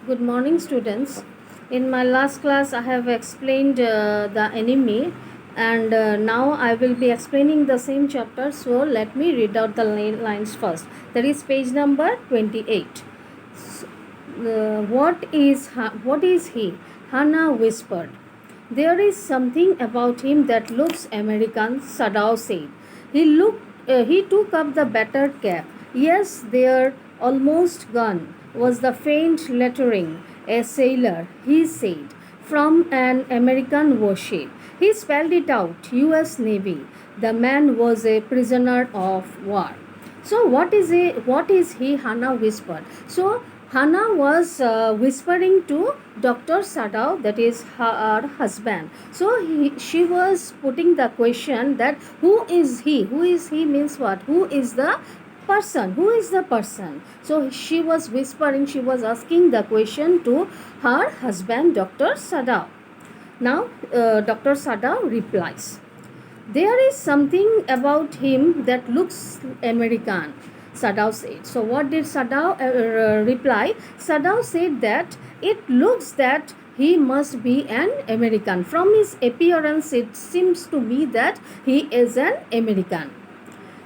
Good morning, students. In my last class, I have explained the enemy, and now I will be explaining the same chapter. So, let me read out the lines first. That is page number 28. What is he? Hannah whispered. There is something about him that looks American, Sadao said. He took up the battered cap. Yes, there, almost gone, was the faint lettering. A sailor, he said, from an American warship. He spelled it out, U.S. Navy. The man was a prisoner of war. So what is he? Hannah whispered. So Hannah was whispering to Dr. Sadao, that is her husband. So she was putting the question that who is he? Who is he means what? Who is the person? Who is the person? So she was whispering, she was asking the question to her husband, Dr. Sadao. Now, Dr. Sadao replies. There is something about him that looks American, Sadao said. So, what did Sadao reply? Sadao said that it looks that he must be an American. From his appearance, it seems to me that he is an American.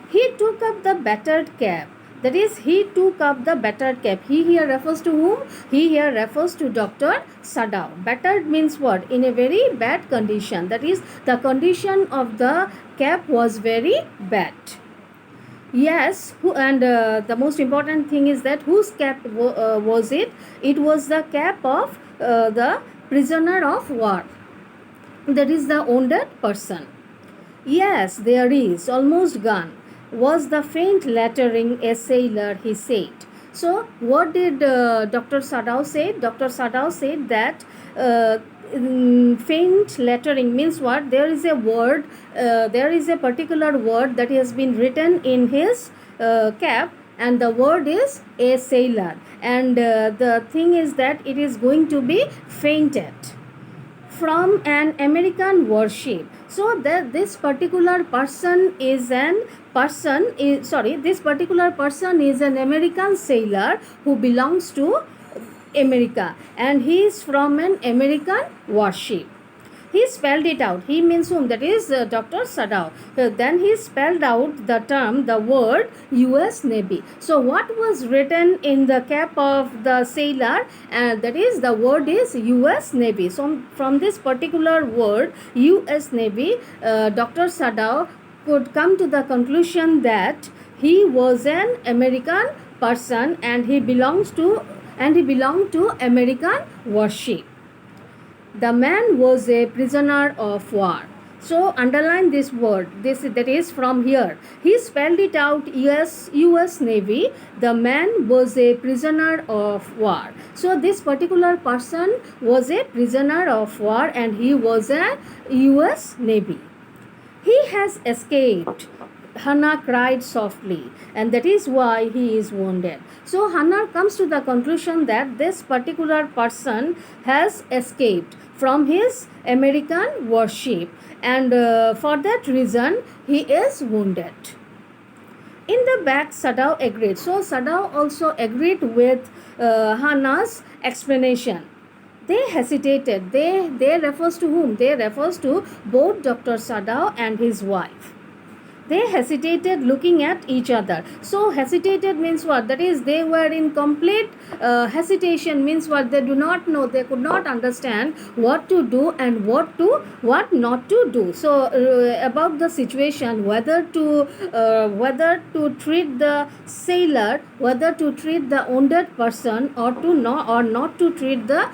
He took up the battered cap. That is, he took up the battered cap. He here refers to whom? He here refers to Dr. Sadao. Battered means what? In a very bad condition. That is, the condition of the cap was very bad. Yes, and the most important thing is that whose cap was it? It was the cap of the prisoner of war. That is the wounded person. Yes, there is, almost gone, was the faint lettering. A sailor, he said. So, what did Dr. Sadao say? Dr. Sadao said that faint lettering means what? There is a word, there is a particular word that has been written in his cap, and the word is a sailor. And the thing is that it is going to be fainted from an American warship. So that this particular person is this particular person is an American sailor who belongs to America, and he is from an American warship. He spelled it out. He means whom? That is Dr. Sadao. Then he spelled out the term, the word U.S. Navy. So what was written in the cap of the sailor? That is, the word is U.S. Navy. So from this particular word U.S. Navy, Dr. Sadao could come to the conclusion that he was an American person, and he belonged to American warship. The man was a prisoner of war. So underline this word. That is from here. He spelled it out. Yes, U.S. Navy. The man was a prisoner of war. So this particular person was a prisoner of war, and he was a U.S. Navy. He has escaped. Hannah cried softly, and that is why he is wounded. So Hannah comes to the conclusion that this particular person has escaped from his American warship, and for that reason he is wounded. In the back, Sadao agreed. So Sadao also agreed with Hannah's explanation. They hesitated. They refers to whom? They refers to both Dr. Sadao and his wife. They hesitated looking at each other. So hesitated means what? That is, they were in complete hesitation means what? They do not know, they could not understand what to do and what not to do. So about the situation, whether to treat the sailor, whether to treat the wounded person, or not to treat the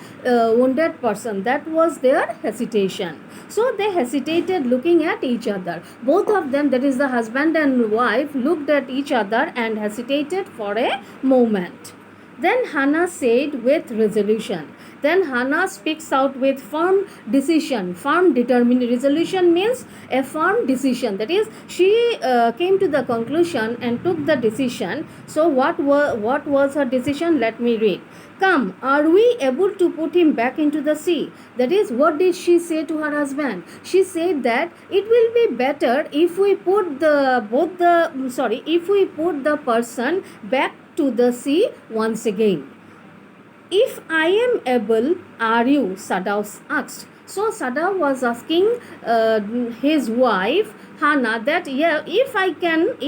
wounded person, that was their hesitation. So they hesitated looking at each other. Both of them, that is the husband and wife, looked at each other and hesitated for a moment. Then Hannah said with resolution. Then Hannah speaks out with firm decision, firm determination. Resolution means a firm decision. That is, she came to the conclusion and took the decision. So what was her decision? Let me read. Come, are we able to put him back into the sea? That is, what did she say to her husband? She said that it will be better if we put if we put the person back to the sea once again. If I am able, are you? Sadao asked. So Sadao was asking his wife Hannah that, yeah, if I can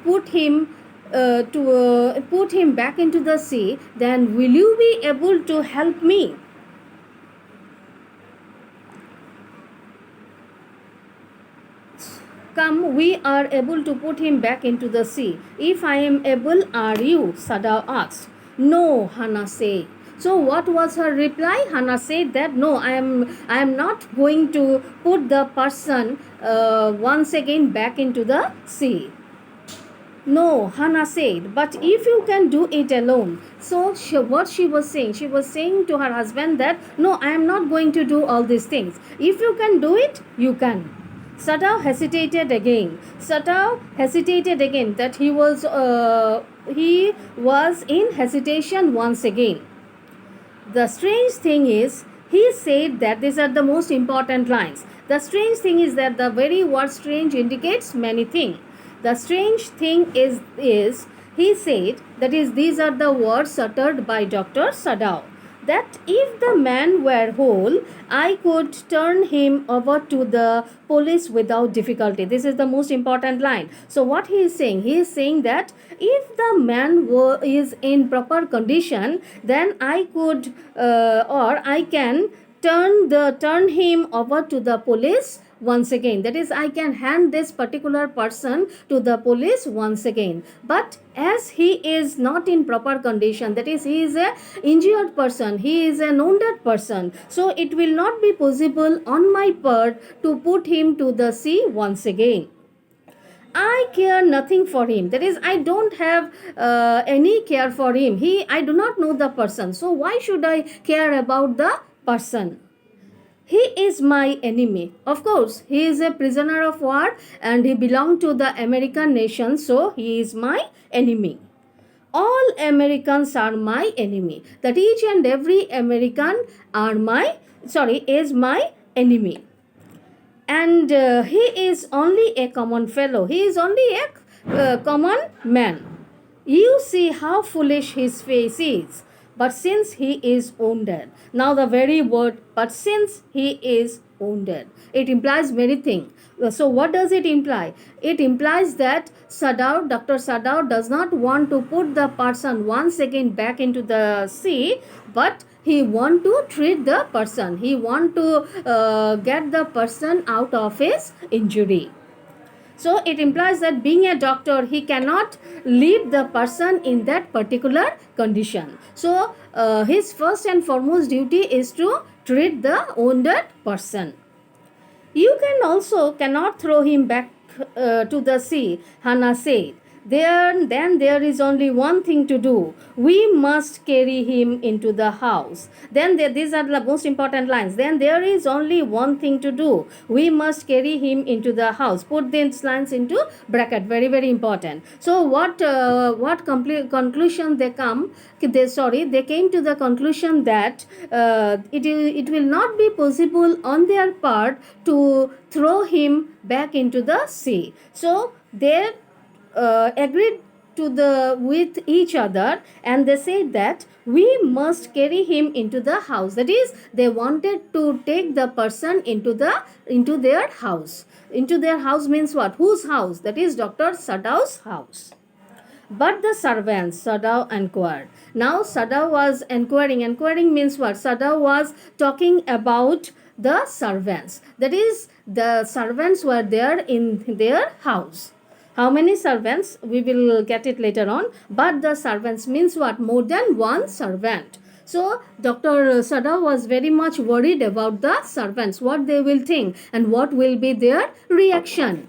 put him put him back into the sea, then will you be able to help me? Come, we are able to put him back into the sea. If I am able, are you? Sadao asked. No, Hannah said. So what was her reply? Hannah said that no, I am not going to put the person once again back into the sea. No, Hannah said, but if you can do it alone. So what she was saying to her husband that no, I am not going to do all these things. If you can do it, you can. Sadao hesitated again. That he was in hesitation once again. The strange thing is, he said that these are the most important lines. The strange thing is that the very word strange indicates many things. The strange thing is he said, that is, these are the words uttered by Dr. Sadao, that if the man were whole, I could turn him over to the police without difficulty. This is the most important line. So what he is saying? He is saying that if the man is in proper condition, then I could or I can turn him over to the police once again. That is, I can hand this particular person to the police once again. But as he is not in proper condition, that is, he is a injured person, he is a wounded person, so it will not be possible on my part to put him to the sea once again. I care nothing for him. That is, I don't have any care for him. I do not know the person. So why should I care about the person? He is my enemy. Of course, he is a prisoner of war and he belonged to the American nation, so he is my enemy. All Americans are my enemy. That each and every American is my enemy. And he is only a common fellow. He is only a common man. You see how foolish his face is. But since he is wounded. Now the very word, but since he is wounded, it implies many things. So what does it imply? It implies that Dr. Sadao does not want to put the person once again back into the sea, but he want to treat the person. He want to get the person out of his injury. So it implies that being a doctor, he cannot leave the person in that particular condition. So his first and foremost duty is to treat the wounded person. You cannot throw him back to the sea, Hannah said. Then there is only one thing to do. We must carry him into the house. These are the most important lines. Then there is only one thing to do. We must carry him into the house. Put these lines into bracket. Very, very important. So what conclusion they come? They came to the conclusion that it will not be possible on their part to throw him back into the sea. So they agreed with each other, and they said that we must carry him into the house. That is, they wanted to take the person into their house. Into their house means what? Whose house? That is Dr. Sadao's house. But the servants, Sadao inquired. Now Sadao was inquiring. Inquiring means what? Sadao was talking about the servants. That is, the servants were there in their house. How many servants? We will get it later on. But the servants means what? More than one servant. So Dr. Sadao was very much worried about the servants, what they will think and what will be their reaction.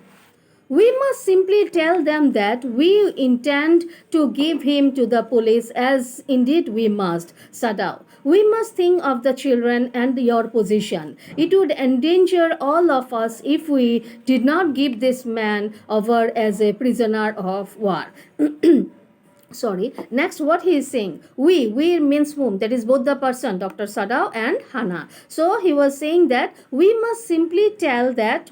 We must simply tell them that we intend to give him to the police, as indeed we must, Sadao. We must think of the children and your position. It would endanger all of us if we did not give this man over as a prisoner of war. Sorry. Next, what he is saying? We means whom? That is both the person, Dr. Sadao and Hannah. So he was saying that we must simply tell them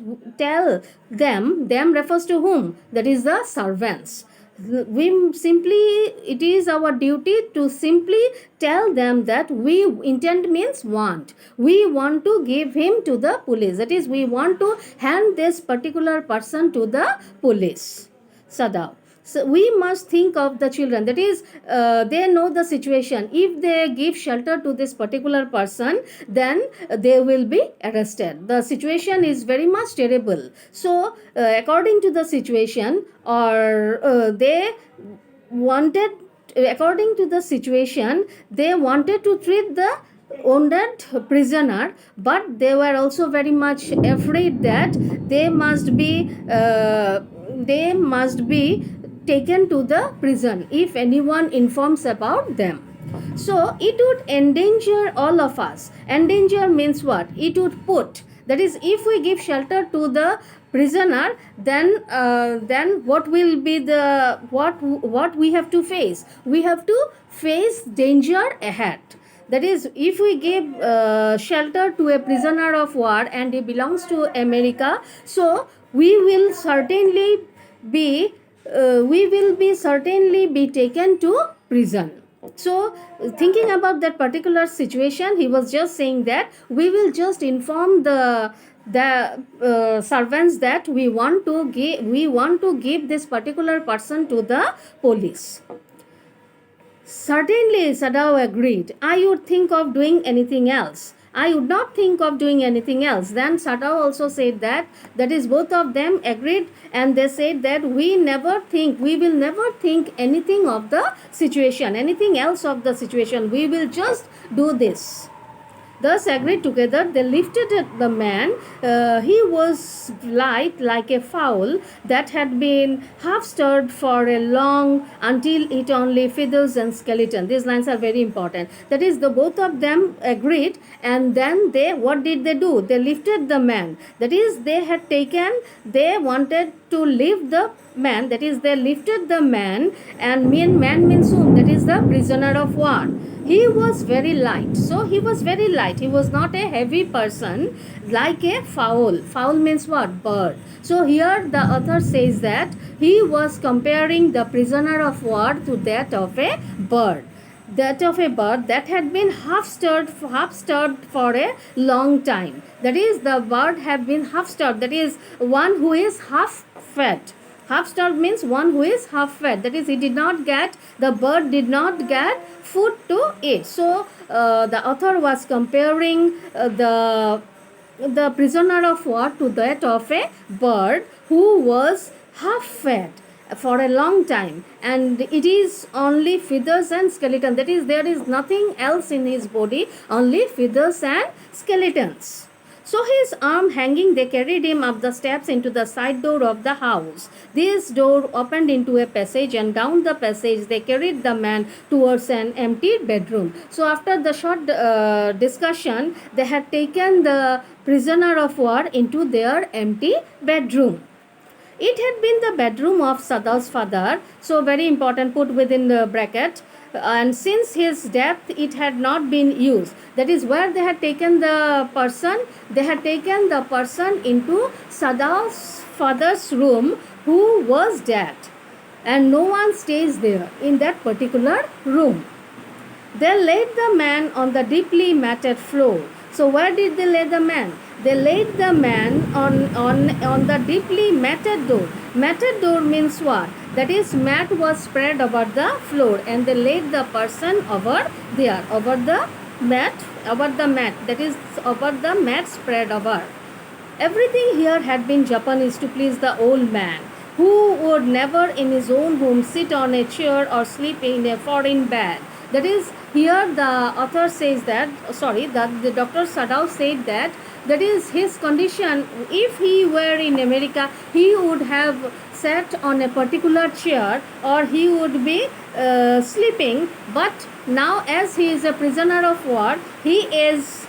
refers to whom? That is the servants. it is our duty to simply tell them that we intent means want. We want to give him to the police. That is, we want to hand this particular person to the police. Sada. So we must think of the children. That is, they know the situation. If they give shelter to this particular person, then they will be arrested. The situation is very much terrible. So, according to the situation, or they wanted, according to the situation, they wanted to treat the wounded prisoner, but they were also very much afraid that they must be taken to the prison if anyone informs about them. So it would endanger all of us. Endanger means what? It would put. That is, if we give shelter to the prisoner, then what will be the what we have to face? We have to face danger ahead. That is, if we give shelter to a prisoner of war and he belongs to America, so we will certainly be taken to prison. So, thinking about that particular situation, he was just saying that we will just inform the servants that we want to give this particular person to the police. Certainly, Sadao agreed. I would think of doing anything else. I would not think of doing anything else. Then Sadao also said that is, both of them agreed, and they said that we will never think anything of the situation, anything else of the situation. We will just do this. Thus agreed together, they lifted the man. He was light like a fowl that had been half stirred for a long until it only feathers and skeleton. These lines are very important. That is, the both of them agreed, and then what did they do? They lifted the man. That is, they wanted to lift the man. That is, they lifted the man, and man means whom? That is the prisoner of war. He was very light. So he was very light. He was not a heavy person, like a fowl. Fowl means what? Bird. So here the author says that he was comparing the prisoner of war to that of a bird. That of a bird that had been half stirred for a long time. That is, the bird had been half stirred. That is, one who is half fed. Half starved means one who is half fed. That is, the bird did not get food to eat. So, the author was comparing the prisoner of war to that of a bird who was half fed for a long time, and it is only feathers and skeleton. That is, there is nothing else in his body, only feathers and skeletons. So his arm hanging, they carried him up the steps into the side door of the house. This door opened into a passage, and down the passage they carried the man towards an empty bedroom. So after the short discussion, they had taken the prisoner of war into their empty bedroom. It had been the bedroom of Sadao's father, so very important, put within the bracket. And since his death, it had not been used. That is, where they had taken the person, into Sadao's father's room, who was dead, and no one stays there in that particular room. They laid the man on the deeply matted floor. So where did they lay the man? They laid the man on the deeply matted door. Matted door means what? That is, mat was spread over the floor, and they laid the person over there, over the mat. That is, over the mat spread over. Everything here had been Japanese to please the old man, who would never in his own home sit on a chair or sleep in a foreign bed. That is, here the author says that, the Dr. Sadao said that is his condition. If he were in America, he would have sat on a particular chair, or he would be sleeping. But now, as he is a prisoner of war, he is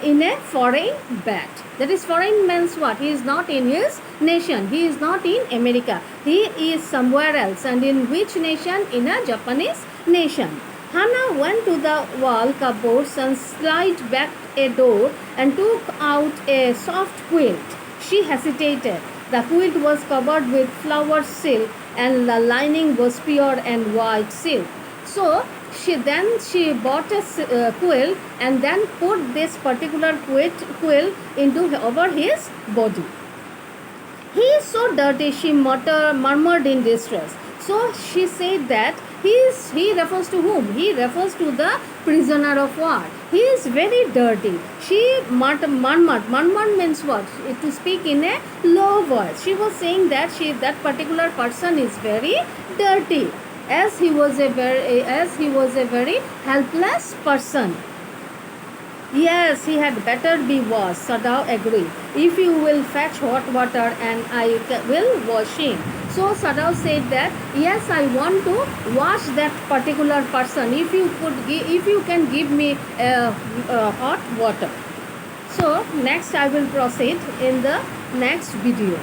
in a foreign bed. That is, foreign means what? He is not in his nation. He is not in America. He is somewhere else. And in which nation? In a Japanese nation. Hana went to the wall cupboards and slid back a door and took out a soft quilt. She hesitated. The quilt was covered with flowered silk and the lining was pure and white silk. So she bought a quill and then put this particular quill into over his body. He is so dirty, she murmured in distress. So she said that he refers to whom? He refers to the prisoner of war. He is very dirty. She murmured. Murmured means what? To speak in a low voice. She was saying that that particular person is very dirty, as he was a very helpless person. Yes, he had better be washed. Sadao agreed. If you will fetch hot water and I will wash him. So Sadao said that yes, I want to wash that particular person. If you can give me hot water. So next I will proceed in the next video.